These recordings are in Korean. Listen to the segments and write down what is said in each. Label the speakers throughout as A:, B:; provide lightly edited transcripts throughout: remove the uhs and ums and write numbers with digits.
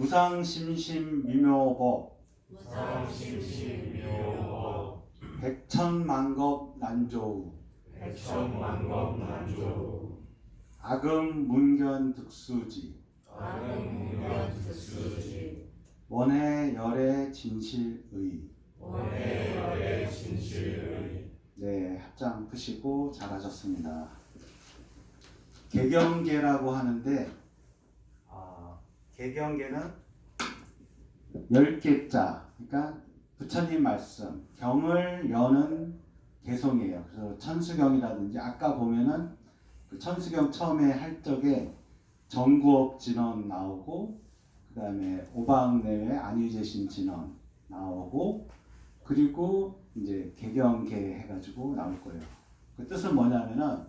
A: 무상심심미묘법
B: 무상심심미묘법
A: 백천만겁 난조우
B: 백천만겁난조
A: 아금문견득수지
B: 아금문견득수지
A: 원해열의 진실의.
B: 원해열의 진실의.
A: 네, 합장 푸시고 잘하셨습니다. 개경계라고 하는데 개경계는 10개자, 그러니까 부처님 말씀, 경을 여는 개송이에요. 그래서 천수경이라든지 아까 보면은 그 천수경 처음에 할 적에 정구업 진언 나오고, 그 다음에 오방내외 안유재신 진언 나오고, 그리고 이제 개경계 해가지고 나올 거예요. 그 뜻은 뭐냐면은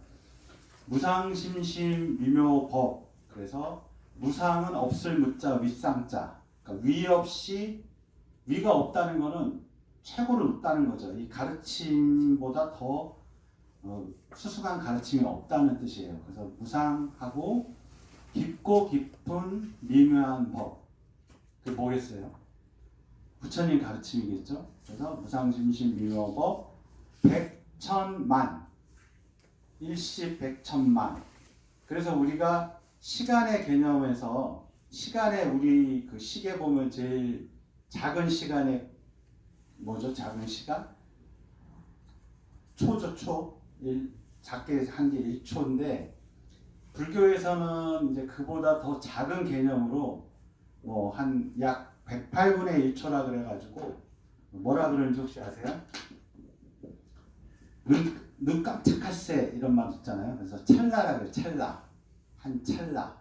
A: 무상심심미묘법. 그래서 무상은 없을 무자 윗상자. 그러니까 위 없이, 위가 없다는 거는 최고로 높다는 거죠. 이 가르침보다 더 수수한 가르침이 없다는 뜻이에요. 그래서 무상하고 깊고 깊은 미묘한 법. 그게 뭐겠어요? 부처님 가르침이겠죠. 그래서 무상심심미묘법 백천만, 일시백천만. 그래서 우리가 시간의 개념에서 시간에 우리 그 시계 보면 제일 작은 시간에 뭐죠? 작은 시간? 초죠, 초. 작게 한 게 1초인데 불교에서는 이제 그보다 더 작은 개념으로 뭐 한 약 108분의 1초라 그래가지고 뭐라 그러는지 혹시 아세요? 눈 깜짝할 새 이런 말 있잖아요. 그래서 찰나라 그래요. 찰나. 한 찰나.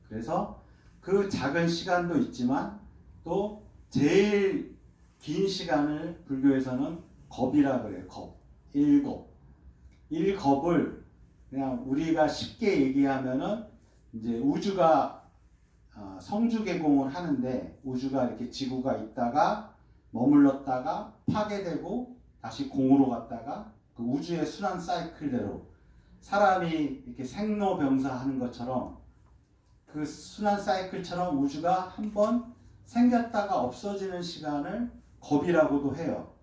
A: 그래서 그 작은 시간도 있지만 또 제일 긴 시간을 불교에서는 겁이라 그래요. 겁. 일겁. 일겁을 그냥 우리가 쉽게 얘기하면은 이제 우주가 성주개공을 하는데 우주가 이렇게 지구가 있다가 머물렀다가 파괴되고 다시 공으로 갔다가 그 우주의 순환 사이클대로 사람이 이렇게 생로병사하는 것처럼 그 순환 사이클처럼 우주가 한번 생겼다가 없어지는 시간을 겁이라고도 해요.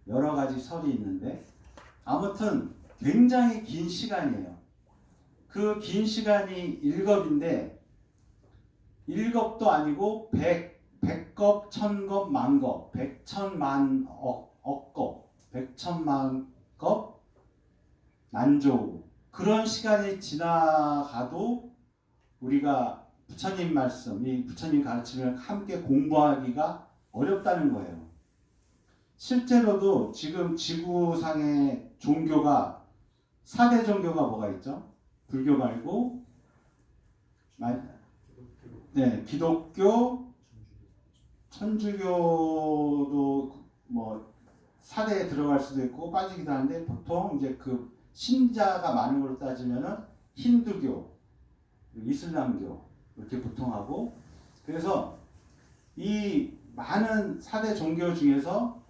A: 여러 가지 설이 있는데 아무튼 굉장히 긴 시간이에요. 그 긴 시간이 일겁인데 일겁도 아니고 백겁, 천겁, 만겁, 백천만억, 억겁, 백천만겁, 난조. 그런 시간이 지나가도 우리가 부처님 말씀, 이 부처님 가르침을 함께 공부하기가 어렵다는 거예요. 실제로도 지금 지구상의 종교가 4대 종교가 뭐가 있죠? 불교 말고 네, 기독교, 천주교도 뭐 4대에 들어갈 수도 있고 빠지기도 하는데 보통 이제 그 신자가 많은 걸로 따지면은 힌두교, 이슬람교 이렇게 보통 하고, 그래서 이 많은 4대 종교 중에서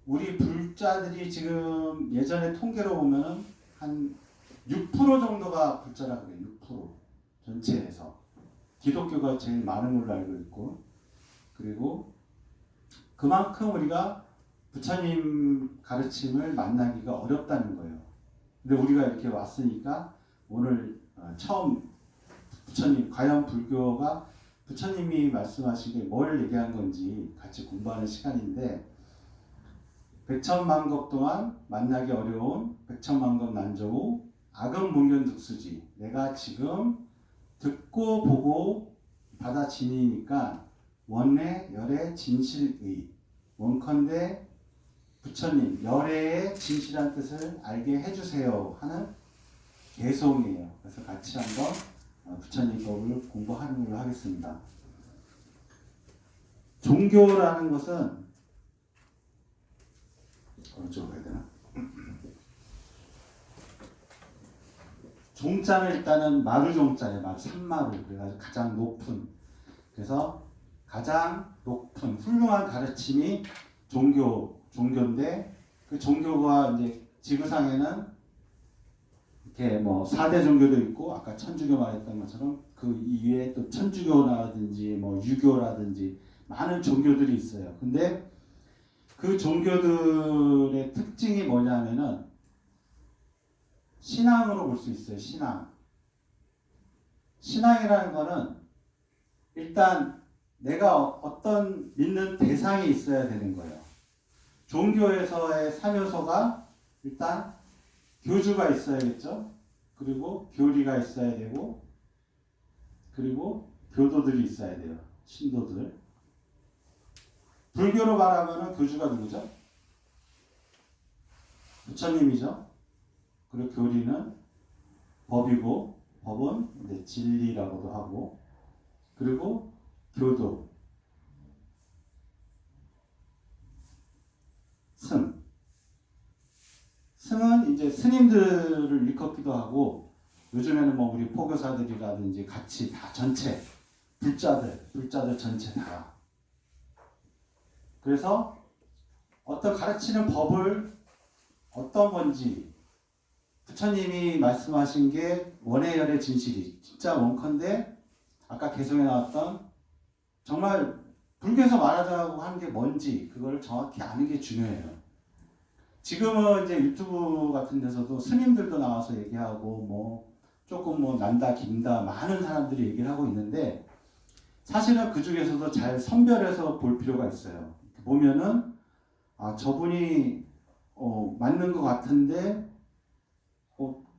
A: 우리 불자들이 지금 예전에 통계로 보면은 한 6% 정도가 불자라 그래요. 6% 전체에서. 기독교가 제일 많은 걸로 알고 있고, 그리고 그만큼 우리가 부처님 가르침을 만나기가 어렵다는 거예요. 근데 우리가 이렇게 왔으니까 오늘 처음 부처님, 과연 불교가 부처님이 말씀하신 게 뭘 얘기한 건지 같이 공부하는 시간인데, 백천만겁 동안 만나기 어려운 백천만겁 난조우 아금문견득수지. 내가 지금 듣고 보고 받아지니까 원래 열의 진실의. 원컨대 부처님 열애의 진실한 뜻을 알게 해주세요 하는 개송이에요. 그래서 같이 한번 부처님 법을 공부하는 걸로 하겠습니다. 종교라는 것은 어쩌고 해야 되나? 종자는 일단은 마루종자예요. 산마루. 그래가지고 가장 높은. 그래서 가장 높은 훌륭한 가르침이 종교인데, 그 종교가 이제 지구상에는 이렇게 뭐 4대 종교도 있고 아까 천주교 말했던 것처럼 그 이외에 또 천주교라든지 뭐 유교라든지 많은 종교들이 있어요. 근데 그 종교들의 특징이 뭐냐면은 신앙으로 볼 수 있어요. 신앙이라는 거는 일단 내가 어떤 믿는 대상이 있어야 되는 거예요. 종교에서의 3요소가 일단 교주가 있어야겠죠. 그리고 교리가 있어야 되고, 그리고 교도들이 있어야 돼요. 신도들. 불교로 말하면 교주가 누구죠? 부처님이죠. 그리고 교리는 법이고, 법은 이제 진리라고도 하고, 그리고 교도, 승은 이제 스님들을 일컫기도 하고, 요즘에는 뭐 우리 포교사들이라든지 같이 다 전체 불자들 전체 다. 그래서 어떤 가르치는 법을 어떤 건지 부처님이 말씀하신 게 원해열의 진실이 진짜 원컨대 아까 개성에 나왔던 정말 불교에서 말하자고 하는 게 뭔지 그걸 정확히 아는 게 중요해요. 지금은 이제 유튜브 같은 데서도 스님들도 나와서 얘기하고 뭐 조금 뭐 난다 긴다 많은 사람들이 얘기를 하고 있는데 사실은 그 중에서도 잘 선별해서 볼 필요가 있어요. 보면은 아 저분이 맞는 것 같은데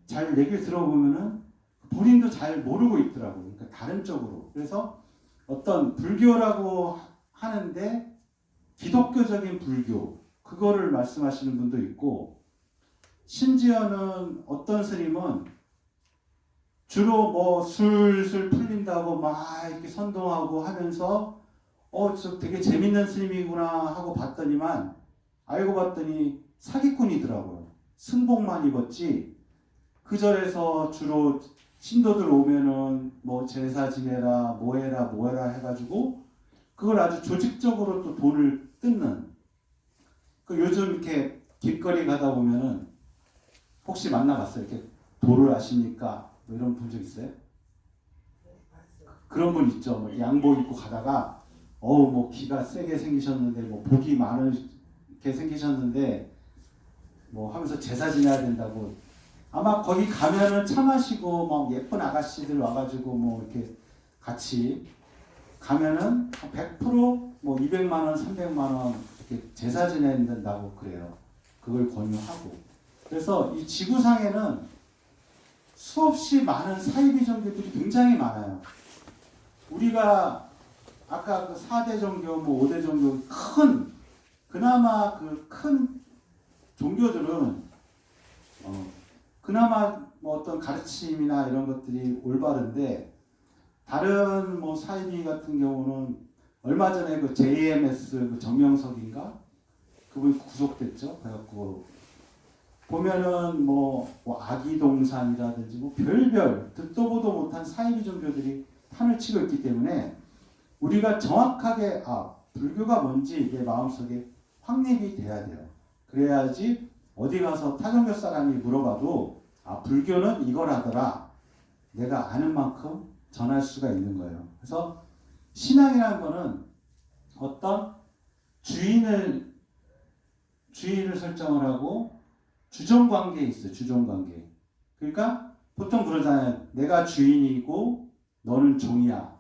A: 잘 얘기를 들어보면은 본인도 잘 모르고 있더라고요. 그러니까 다른 쪽으로. 그래서 어떤 불교라고 하는데 기독교적인 불교 그거를 말씀하시는 분도 있고 심지어는 어떤 스님은 주로 뭐 술술 풀린다고 막 이렇게 선동하고 하면서 저 되게 재밌는 스님이구나 하고 봤더니만 알고 봤더니 사기꾼이더라고요. 승복만 입었지 그 절에서 주로 신도들 오면은 뭐 제사 지내라 뭐해라 해가지고 그걸 아주 조직적으로 또 돈을 뜯는 그 요즘 이렇게 길거리 가다 보면은 혹시 만나봤어요? 이렇게 도를 아십니까? 뭐 이런 본 적 있어요? 그런 분 있죠. 뭐 양복 입고 가다가 뭐 기가 세게 생기셨는데 뭐 복이 많게 생기셨는데 뭐 하면서 제사 지내야 된다고 아마 거기 가면은 차 마시고 막 예쁜 아가씨들 와가지고 뭐 이렇게 같이 가면은 100%뭐 200만 원, 300만 원 이렇게 제사 지낸다고 그래요. 그걸 권유하고. 그래서 이 지구상에는 수없이 많은 사이비 종교들이 굉장히 많아요. 우리가 아까 그 4대 종교, 뭐 5대 종교 그나마 그 큰 종교들은 그나마 뭐 어떤 가르침이나 이런 것들이 올바른데 다른 뭐 사이비 같은 경우는 얼마 전에 그 JMS 그 정명석인가 그분이 구속됐죠. 그래갖고 보면은 뭐 아기동산이라든지 뭐 별별 듣도 보도 못한 사이비 종교들이 판을 치고 있기 때문에 우리가 정확하게 불교가 뭔지 이게 마음속에 확립이 돼야 돼요. 그래야지 어디 가서 타종교 사람이 물어봐도 불교는 이거라더라 내가 아는 만큼 전할 수가 있는 거예요. 그래서 신앙이라는 거는 어떤 주인을 설정을 하고 주종관계에 있어요. 주종관계. 그러니까 보통 그러잖아요. 내가 주인이고 너는 종이야.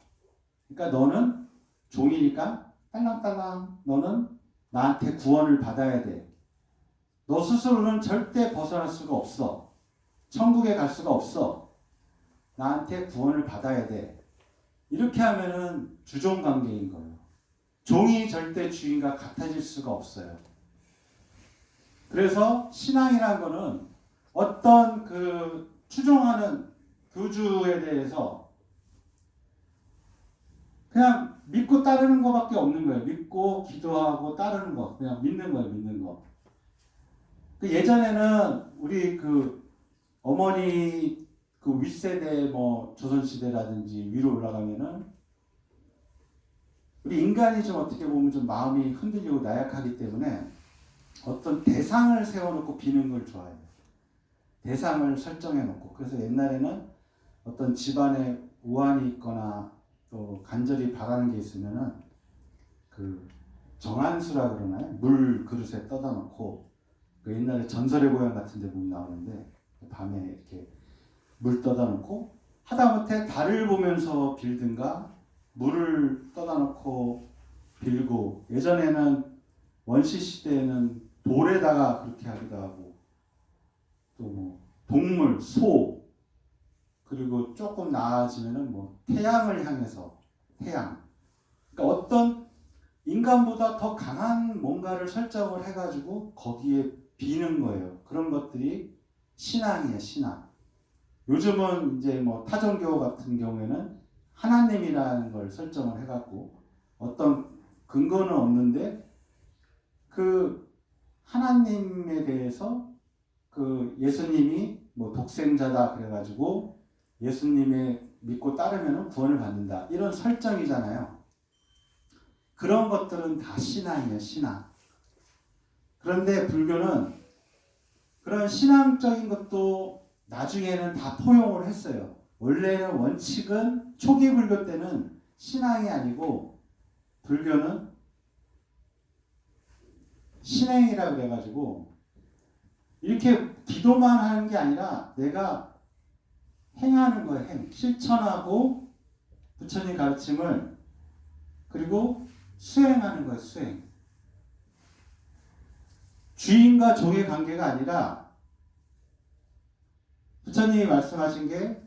A: 그러니까 너는 종이니까 딸랑딸랑 너는 나한테 구원을 받아야 돼. 너 스스로는 절대 벗어날 수가 없어. 천국에 갈 수가 없어. 나한테 구원을 받아야 돼. 이렇게 하면은 주종관계인 거예요. 종이 절대 주인과 같아질 수가 없어요. 그래서 신앙이라는 거는 어떤 그 추종하는 교주에 대해서 그냥 믿고 따르는 것밖에 없는 거예요. 믿고 기도하고 따르는 거. 그냥 믿는 거예요. 믿는 거. 그 예전에는 우리 그 어머니 그 윗세대 뭐 조선시대라든지 위로 올라가면은 우리 인간이 좀 어떻게 보면 좀 마음이 흔들리고 나약하기 때문에 어떤 대상을 세워놓고 비는 걸 좋아해요. 대상을 설정해놓고. 그래서 옛날에는 어떤 집안에 우환이 있거나 또 간절히 바라는 게 있으면은 그 정한수라 그러나요? 물 그릇에 떠다 놓고 그 옛날에 전설의 고향 같은 데 보면 나오는데 밤에 이렇게 물 떠다 놓고 하다못해 달을 보면서 빌든가 물을 떠다 놓고 빌고 예전에는 원시 시대에는 돌에다가 그렇게 하기도 하고 또 뭐 동물, 소 그리고 조금 나아지면은 뭐 태양을 향해서 태양 그러니까 어떤 인간보다 더 강한 뭔가를 설정을 해가지고 거기에 비는 거예요. 그런 것들이 신앙이에요, 신앙. 요즘은 이제 뭐 타종교 같은 경우에는 하나님이라는 걸 설정을 해갖고 어떤 근거는 없는데 그 하나님에 대해서 그 예수님이 뭐 독생자다 그래가지고 예수님의 믿고 따르면 구원을 받는다 이런 설정이잖아요. 그런 것들은 다 신앙이에요, 신앙. 그런데 불교는 그런 신앙적인 것도 나중에는 다 포용을 했어요. 원래는 원칙은 초기 불교 때는 신앙이 아니고 불교는 신행이라고 그래가지고 이렇게 기도만 하는 게 아니라 내가 행하는 거예요. 행. 실천하고 부처님 가르침을 그리고 수행하는 거예요. 수행. 주인과 종의 관계가 아니라 부처님이 말씀하신 게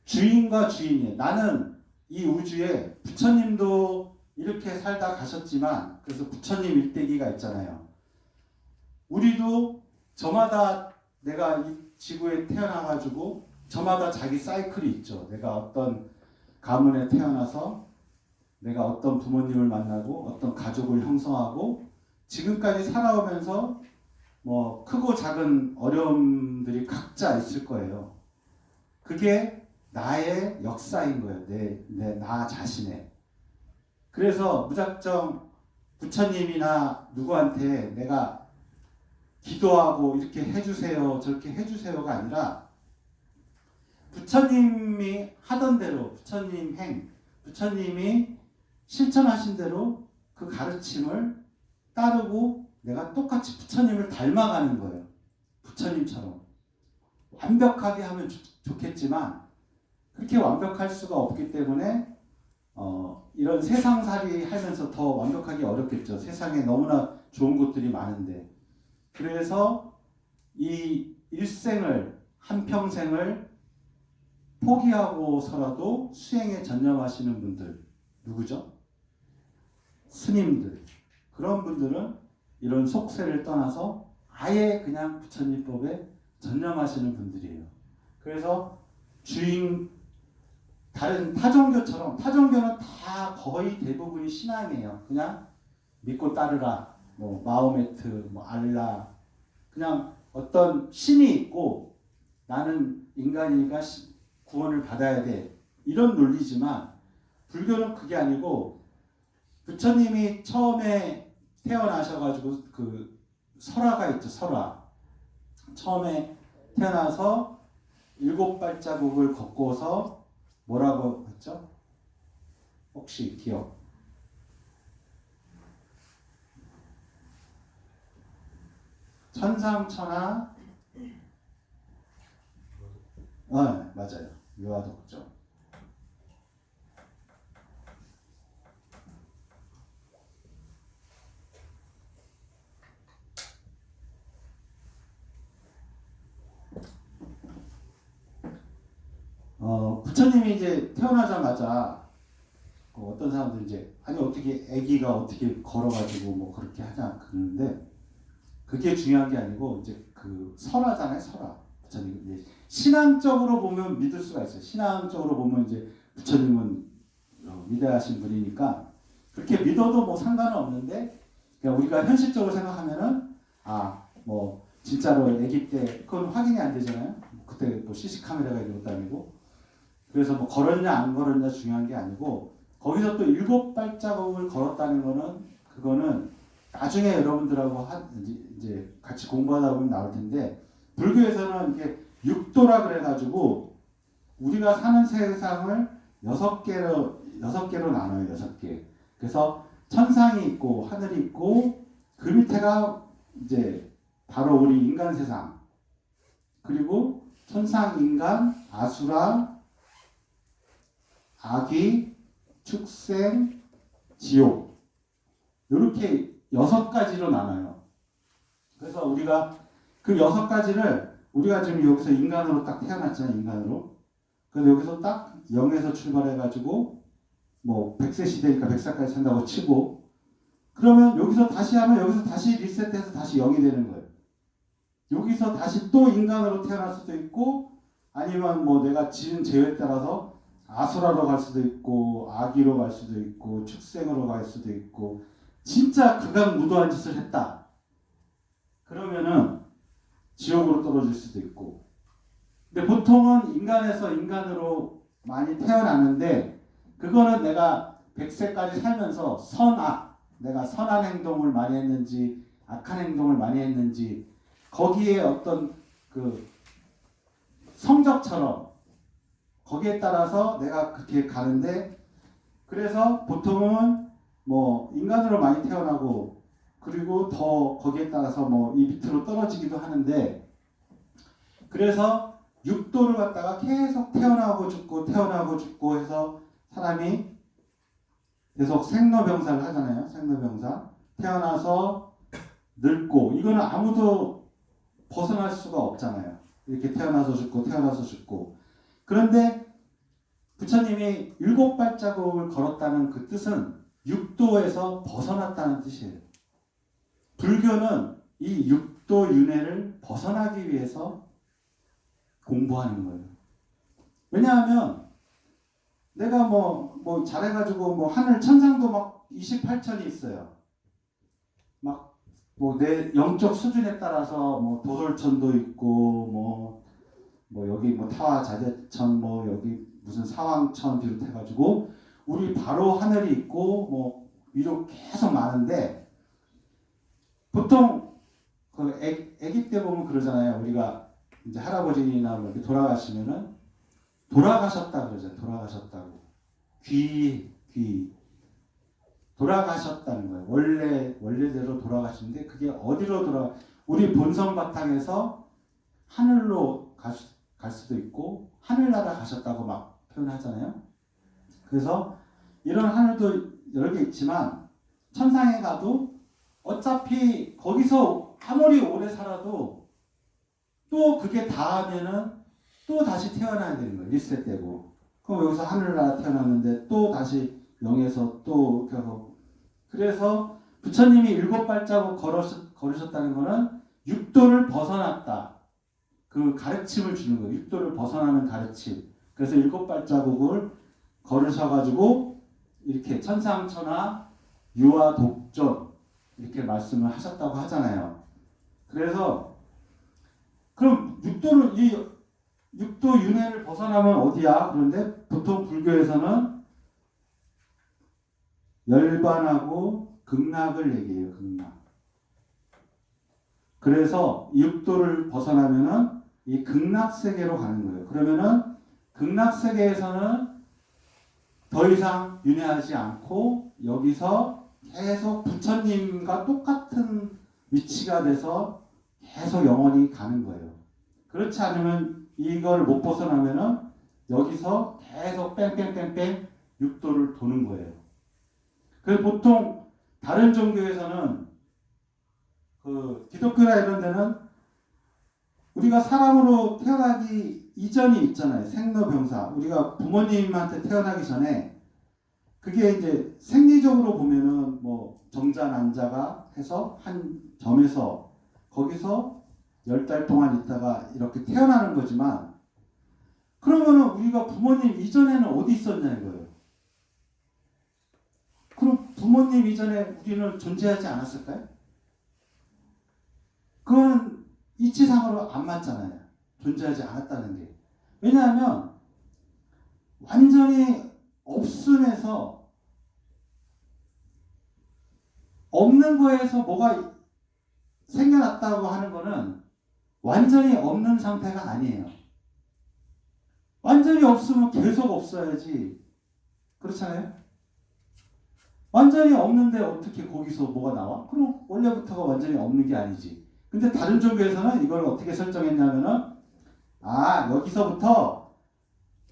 A: 주인과 주인이에요. 나는 이 우주에 부처님도 이렇게 살다 가셨지만 그래서 부처님 일대기가 있잖아요. 우리도 저마다 내가 이 지구에 태어나가지고 저마다 자기 사이클이 있죠. 내가 어떤 가문에 태어나서 내가 어떤 부모님을 만나고 어떤 가족을 형성하고 지금까지 살아오면서 뭐 크고 작은 어려움들이 각자 있을 거예요. 그게 나의 역사인 거예요. 나 자신의. 그래서 무작정 부처님이나 누구한테 내가 기도하고 이렇게 해주세요, 저렇게 해주세요가 아니라 부처님이 하던 대로 부처님 행, 부처님이 실천하신 대로 그 가르침을 따르고 내가 똑같이 부처님을 닮아가는 거예요. 부처님처럼. 완벽하게 하면 좋겠지만 그렇게 완벽할 수가 없기 때문에 이런 세상살이 하면서 더 완벽하기 어렵겠죠. 세상에 너무나 좋은 것들이 많은데. 그래서 이 일생을 한평생을 포기하고서라도 수행에 전념하시는 분들 누구죠? 스님들. 그런 분들은 이런 속세를 떠나서 아예 그냥 부처님법에 전념하시는 분들이에요. 그래서 다른 타종교처럼 타종교는 다 거의 대부분이 신앙이에요. 그냥 믿고 따르라. 뭐 마호메트, 뭐 알라. 그냥 어떤 신이 있고 나는 인간이니까 구원을 받아야 돼. 이런 논리지만 불교는 그게 아니고 부처님이 처음에 태어나셔가지고 그 설화가 있죠. 설화. 처음에 태어나서 7발자국을 걷고서 뭐라고 했죠? 혹시 기억? 천상천하 맞아요. 유아독죠. 부처님이 이제 태어나자마자 어떤 사람들 이제 아니 어떻게 아기가 어떻게 걸어가지고 뭐 그렇게 하냐 그러는데 그게 중요한 게 아니고 이제 그 설화잖아요. 설화. 부처님 이제 신앙적으로 보면 믿을 수가 있어요. 신앙적으로 보면 이제 부처님은 위대하신 분이니까 그렇게 믿어도 뭐 상관은 없는데 그냥 우리가 현실적으로 생각하면은 뭐 진짜로 아기 때 그건 확인이 안 되잖아요. 그때 뭐 CC 카메라가 있는 것도 아니고 그래서 뭐 걸었냐 안 걸었냐 중요한 게 아니고 거기서 또 7발자국을 걸었다는 거는 그거는 나중에 여러분들하고 이제 같이 공부하다 보면 나올 텐데 불교에서는 이게 육도라 그래가지고 우리가 사는 세상을 6개로 나눠요. 6개. 그래서 천상이 있고 하늘이 있고 그 밑에가 이제 바로 우리 인간 세상. 그리고 천상, 인간, 아수라, 아기, 축생, 지옥. 이렇게 6가지로 나눠요. 그래서 우리가 그 6가지를 우리가 지금 여기서 인간으로 딱 태어났잖아요. 인간으로. 그래서 여기서 딱 0에서 출발해가지고 뭐 100세 시대니까 100살까지 산다고 치고 그러면 여기서 다시 하면 여기서 다시 리셋해서 다시 0이 되는 거예요. 여기서 다시 또 인간으로 태어날 수도 있고 아니면 뭐 내가 지은 죄에 따라서 아수라로 갈 수도 있고 아기로 갈 수도 있고 축생으로 갈 수도 있고 진짜 극악무도한 짓을 했다. 그러면은 지옥으로 떨어질 수도 있고 근데 보통은 인간에서 인간으로 많이 태어나는데 그거는 내가 100세까지 살면서 선악 내가 선한 행동을 많이 했는지 악한 행동을 많이 했는지 거기에 어떤 그 성적처럼 거기에 따라서 내가 그렇게 가는데 그래서 보통은 뭐 인간으로 많이 태어나고 그리고 더 거기에 따라서 뭐 이 밑으로 떨어지기도 하는데 그래서 육도를 갖다가 계속 태어나고 죽고 해서 사람이 계속 생로병사를 하잖아요. 생로병사 태어나서 늙고 이거는 아무도 벗어날 수가 없잖아요. 이렇게 태어나서 죽고 그런데 부처님이 7발자국을 걸었다는 그 뜻은 육도에서 벗어났다는 뜻이에요. 불교는 이 육도 윤회를 벗어나기 위해서 공부하는 거예요. 왜냐하면 내가 뭐 잘해가지고 뭐 하늘 천상도 막 28천이 있어요. 막 뭐 내 영적 수준에 따라서 뭐 도솔천도 있고 뭐 여기 뭐 타화자재천 뭐 여기 무슨 사왕천 비롯해가지고 우리 바로 하늘이 있고 뭐 위로 계속 많은데 보통 그 아기 때 보면 그러잖아요. 우리가 이제 할아버지나 뭐 이렇게 돌아가시면은 돌아가셨다 그러잖아요. 돌아가셨다고 귀 돌아가셨다는 거예요. 원래대로 돌아가시는데 그게 어디로 우리 본성 바탕에서 하늘로 갈 수도 있고 하늘나라 가셨다고 막 표현하잖아요. 그래서 이런 하늘도 여러 개 있지만 천상에 가도 어차피 거기서 아무리 오래 살아도 또 그게 닿으면은 또 다시 태어나야 되는 거예요. 리셋되고. 그럼 여기서 하늘나라 태어났는데 또 다시 0에서 또 계속 그래서 부처님이 7발자국 걸으셨다는 거는 육도를 벗어났다. 그 가르침을 주는 거예요. 육도를 벗어나는 가르침. 그래서 7발자국을 걸으셔가지고 이렇게 천상천하 유아 독존 이렇게 말씀을 하셨다고 하잖아요. 그래서 그럼 육도 윤회를 벗어나면 어디야? 그런데 보통 불교에서는 열반하고 극락을 얘기해요. 극락. 그래서 육도를 벗어나면은 이 극락 세계로 가는 거예요. 그러면은 극락 세계에서는 더 이상 윤회하지 않고 여기서 계속 부처님과 똑같은 위치가 돼서 계속 영원히 가는 거예요. 그렇지 않으면 이걸 못 벗어나면은 여기서 계속 뺑뺑뺑뺑 육도를 도는 거예요. 그래서 보통 다른 종교에서는 그 기독교나 이런 데는 우리가 사람으로 태어나기 이전이 있잖아요. 생로병사. 우리가 부모님한테 태어나기 전에 그게 이제 생리적으로 보면은 뭐 정자 난자가 해서 한 점에서 거기서 10달 동안 있다가 이렇게 태어나는 거지만 그러면은 우리가 부모님 이전에는 어디 있었냐 이거예요. 그럼 부모님 이전에 우리는 존재하지 않았을까요? 그건 이치상으로 안 맞잖아요. 존재하지 않았다는 게. 왜냐하면 완전히 없음에서 없는 거에서 뭐가 생겨났다고 하는 거는 완전히 없는 상태가 아니에요. 완전히 없으면 계속 없어야지. 그렇잖아요? 완전히 없는데 어떻게 거기서 뭐가 나와? 그럼 원래부터가 완전히 없는 게 아니지. 근데 다른 종교에서는 이걸 어떻게 설정했냐면은 여기서부터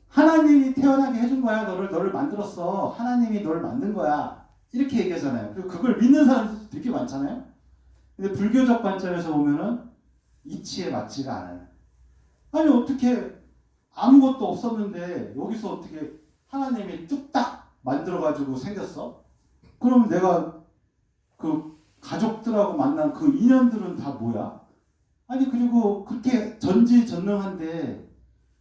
A: 하나님이 태어나게 해준 거야. 너를 만들었어. 하나님이 너를 만든 거야. 이렇게 얘기하잖아요. 그리고 그걸 믿는 사람들도 되게 많잖아요. 근데 불교적 관점에서 보면은 이치에 맞지가 않아요. 아니 어떻게 아무것도 없었는데 여기서 어떻게 하나님이 뚝딱 만들어가지고 생겼어? 그럼 내가 그 가족들하고 만난 그 인연들은 다 뭐야? 아니 그리고 그렇게 전지전능한데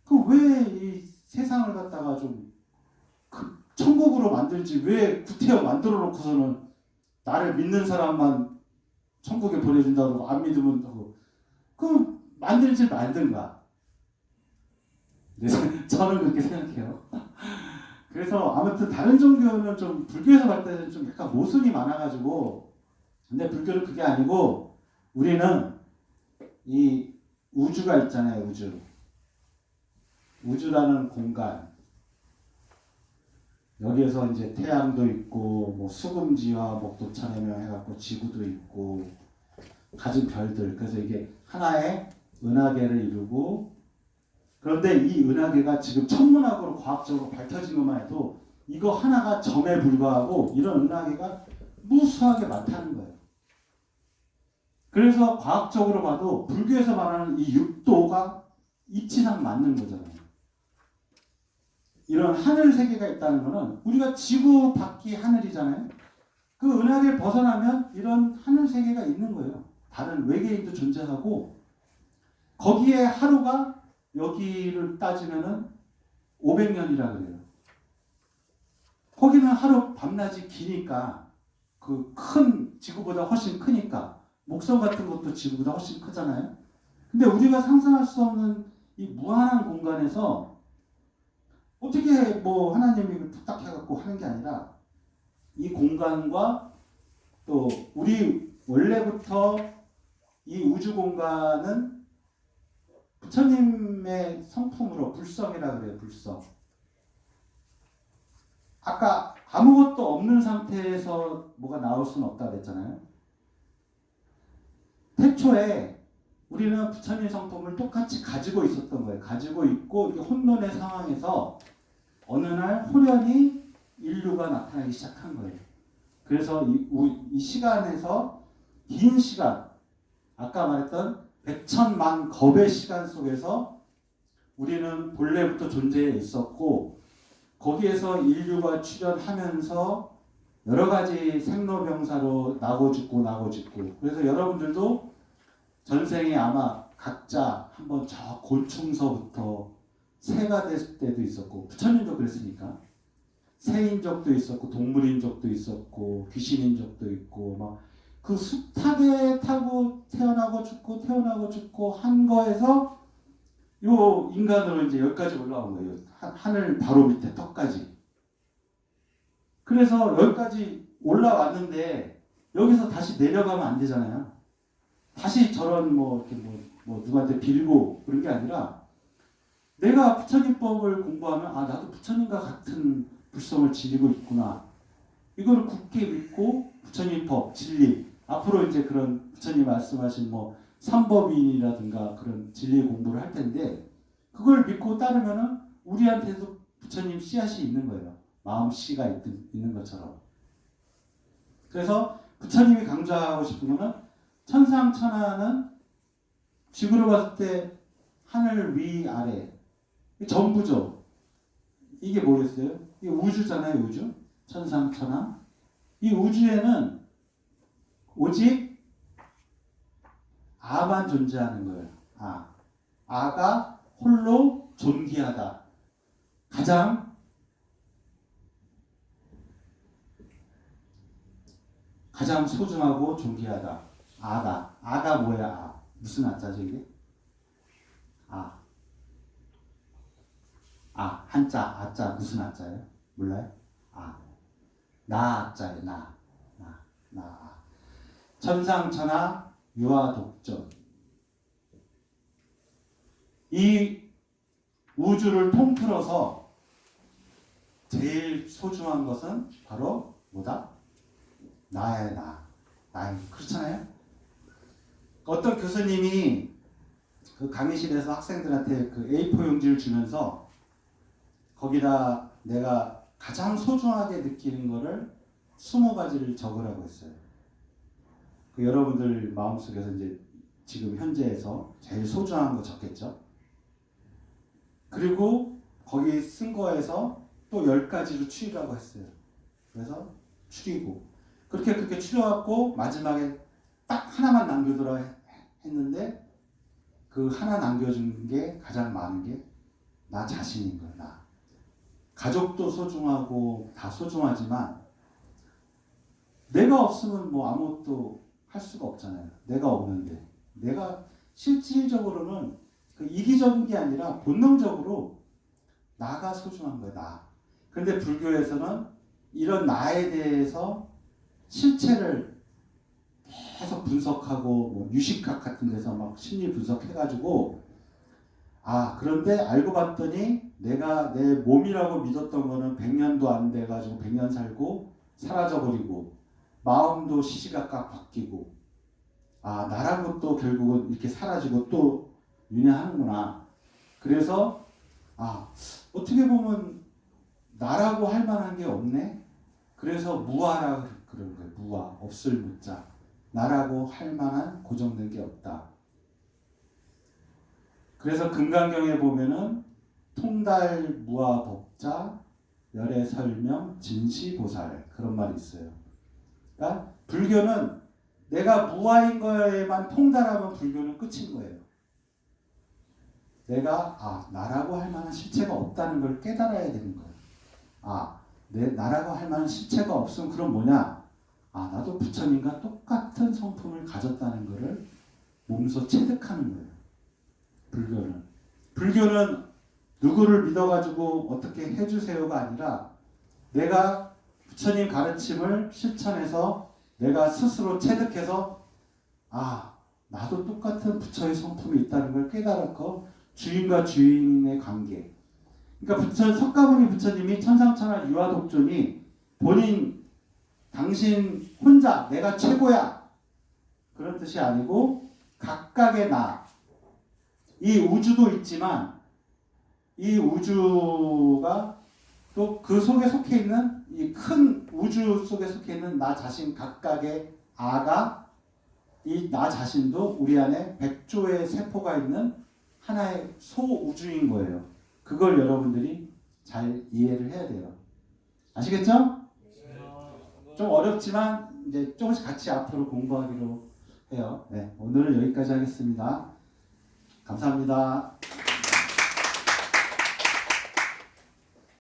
A: 그 왜 이 세상을 갖다가 좀 그 천국으로 만들지 왜 구태여 만들어 놓고서는 나를 믿는 사람만 천국에 보내준다고 안 믿으면 하고 그럼 만들지 말든가. 네, 저는 그렇게 생각해요. 그래서 아무튼 다른 종교는 좀 불교에서 볼 때는 좀 약간 모순이 많아가지고 근데 불교는 그게 아니고 우리는 이 우주가 있잖아요. 우주라는 공간 여기에서 이제 태양도 있고 뭐 수금지와 목도천해명 해갖고 지구도 있고 가진 별들 그래서 이게 하나의 은하계를 이루고 그런데 이 은하계가 지금 천문학으로 과학적으로 밝혀진 것만 해도 이거 하나가 점에 불과하고 이런 은하계가 무수하게 많다는 거예요. 그래서 과학적으로 봐도 불교에서 말하는 이 육도가 이치상 맞는 거잖아요. 이런 하늘 세계가 있다는 것은 우리가 지구 밖이 하늘이잖아요. 그 은하계를 벗어나면 이런 하늘 세계가 있는 거예요. 다른 외계인도 존재하고 거기에 하루가 여기를 따지면은 500년이라 그래요. 거기는 하루 밤낮이 기니까 그 큰 지구보다 훨씬 크니까 목성 같은 것도 지구보다 훨씬 크잖아요. 근데 우리가 상상할 수 없는 이 무한한 공간에서 어떻게 뭐 하나님이 뚝딱 해갖고 하는 게 아니라 이 공간과 또 우리 원래부터 이 우주 공간은 부처님의 성품으로 불성이라 그래요. 불성. 아까 아무것도 없는 상태에서 뭐가 나올 수는 없다 그랬잖아요. 태초에 우리는 부처님 성품을 똑같이 가지고 있었던 거예요. 가지고 있고 이렇게 혼돈의 상황에서 어느 날 호련히 인류가 나타나기 시작한 거예요. 그래서 이 시간에서 긴 시간, 아까 말했던 백천만 겁의 시간 속에서 우리는 본래부터 존재해 있었고 거기에서 인류가 출현하면서 여러 가지 생로병사로 나고 죽고 그래서 여러분들도 전생에 아마 각자 한번 저 곤충서부터 새가 됐을 때도 있었고 부처님도 그랬으니까 새인족도 있었고 동물인족도 있었고 귀신인족도 있고 막 그 숱하게 타고 태어나고 죽고 한 거에서 요 인간으로 이제 여기까지 올라온 거예요. 하늘 바로 밑에 턱까지. 그래서 여기까지 올라왔는데 여기서 다시 내려가면 안 되잖아요. 다시 저런 뭐 이렇게 뭐 누구한테 빌고 그런 게 아니라 내가 부처님법을 공부하면 나도 부처님과 같은 불성을 지니고 있구나. 이거를 굳게 믿고 부처님법 진리 앞으로 이제 그런 부처님 말씀하신 뭐 삼법인이라든가 그런 진리 공부를 할 텐데 그걸 믿고 따르면은 우리한테도 부처님 씨앗이 있는 거예요. 마음 씨가 있는 것처럼. 그래서 부처님이 강조하고 싶은 거는 천상천하는 지구로 봤을 때 하늘 위 아래 전부죠. 이게 뭐겠어요? 이게 우주잖아요. 우주. 천상천하. 이 우주에는 오직 아만 존재하는 거예요. 아가 홀로 존귀하다. 가장 소중하고 존귀하다. 아가 뭐야? 무슨 아자죠 이게? 한자 아자 무슨 아자예요? 몰라요? 나 아자예요. 나. 천상천하 유아독존. 이 우주를 통틀어서 제일 소중한 것은 바로 뭐다? 나야, 나. 나야. 그렇잖아요? 어떤 교수님이 그 강의실에서 학생들한테 그 A4 용지를 주면서 거기다 내가 가장 소중하게 느끼는 거를 20가지를 적으라고 했어요. 그 여러분들 마음속에서 이제 지금 현재에서 제일 소중한 거 적겠죠? 그리고 거기 쓴 거에서 또 10가지로 추리라고 했어요. 그래서 추리고 그렇게 추려갖고 마지막에 딱 하나만 남겨두라 했는데 그 하나 남겨준 게 가장 많은 게 나 자신인 거야. 나. 가족도 소중하고 다 소중하지만 내가 없으면 뭐 아무것도 할 수가 없잖아요. 내가 없는데. 내가 실질적으로는 그 이기적인 게 아니라 본능적으로 나가 소중한 거야. 나. 그런데 불교에서는 이런 나에 대해서 실체를 계속 분석하고 뭐 유식학 같은 데서 막 심리 분석해가지고 그런데 알고 봤더니 내가 내 몸이라고 믿었던 거는 100년도 안 돼가지고 100년 살고 사라져버리고 마음도 시시각각 바뀌고 나란 것도 결국은 이렇게 사라지고 또 윤회하는구나. 그래서 어떻게 보면 나라고 할 만한 게 없네. 그래서 무아라 그런 거예요. 무아, 없을 무자. 나라고 할 만한 고정된 게 없다. 그래서 금강경에 보면은 통달 무아 법자 열애 설명 진시보살 그런 말이 있어요. 그러니까 불교는 내가 무아인 거에만 통달하면 불교는 끝인 거예요. 내가 나라고 할 만한 실체가 없다는 걸 깨달아야 되는 거예요. 나라고 할 만한 실체가 없으면 그럼 뭐냐? 나도 부처님과 똑같은 성품을 가졌다는 것을 몸소 체득하는 거예요. 불교는 누구를 믿어가지고 어떻게 해주세요가 아니라 내가 부처님 가르침을 실천해서 내가 스스로 체득해서 나도 똑같은 부처의 성품이 있다는 걸 깨달았고 주인과 주인의 관계. 그러니까 석가모니 부처님이 천상천하 유아독존이 당신 혼자 내가 최고야 그런 뜻이 아니고 각각의 나. 이 우주도 있지만 이 우주가 또 그 속에 속해 있는 이 큰 우주 속에 속해 있는 나 자신 각각의 아가 이 나 자신도 우리 안에 100조의 세포가 있는 하나의 소우주인 거예요. 그걸 여러분들이 잘 이해를 해야 돼요. 아시겠죠? 좀 어렵지만 이제 조금씩 같이 앞으로 공부하기로 해요. 네, 오늘은 여기까지 하겠습니다. 감사합니다.